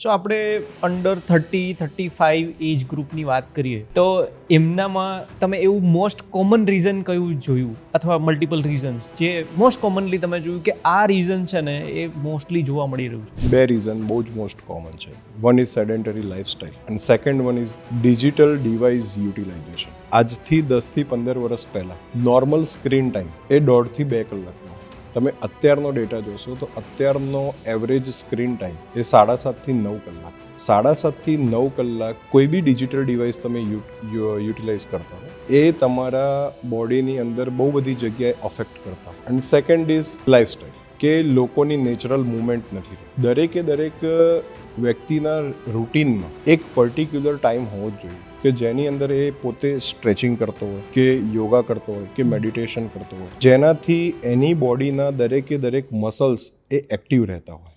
સો આપણે અંડર 30-35 એજ ગ્રુપની વાત કરીએ તો એમનામાં તમે એવું મોસ્ટ કોમન રીઝન કયું જોયું અથવા મલ્ટિપલ રીઝન્સ જે મોસ્ટ કોમનલી તમે જોયું કે આ રીઝન છે ને એ મોસ્ટલી જોવા મળી રહ્યું છે? બે રીઝન બહુ જ મોસ્ટ કોમન છે. One is sedentary lifestyle and second one is digital device utilization. આજથી 10 થી 15 વર્ષ પહેલાં નોર્મલ સ્ક્રીન ટાઈમ એ 1.5 થી 2 કલાકનો. તમે અત્યારનો ડેટા જોશો તો અત્યારનો એવરેજ સ્ક્રીન ટાઈમ એ 7.5 થી 9 કલાક. 7.5 થી 9 કલાક કોઈ બી ડિજિટલ ડિવાઇસ તમે યુટિલાઇઝ કરતા હો એ તમારા બોડીની અંદર બહુ બધી જગ્યાએ અફેક્ટ કરતા હોય. એન્ડ સેકન્ડ ઇઝ લાઇફસ્ટાઇલ કે લોકોની નેચરલ મૂવમેન્ટ નથી. દરેક વ્યક્તિના રૂટીનમાં એક પર્ટિક્યુલર ટાઈમ હોવો જ જોઈએ કે જેની અંદર એ પોતે સ્ટ્રેચિંગ કરતો હોય કે યોગા કરતો હોય કે મેડિટેશન કરતો હોય જેનાથી એની બોડીના દરેક મસલ્સ એ એક્ટિવ રહેતા હોય.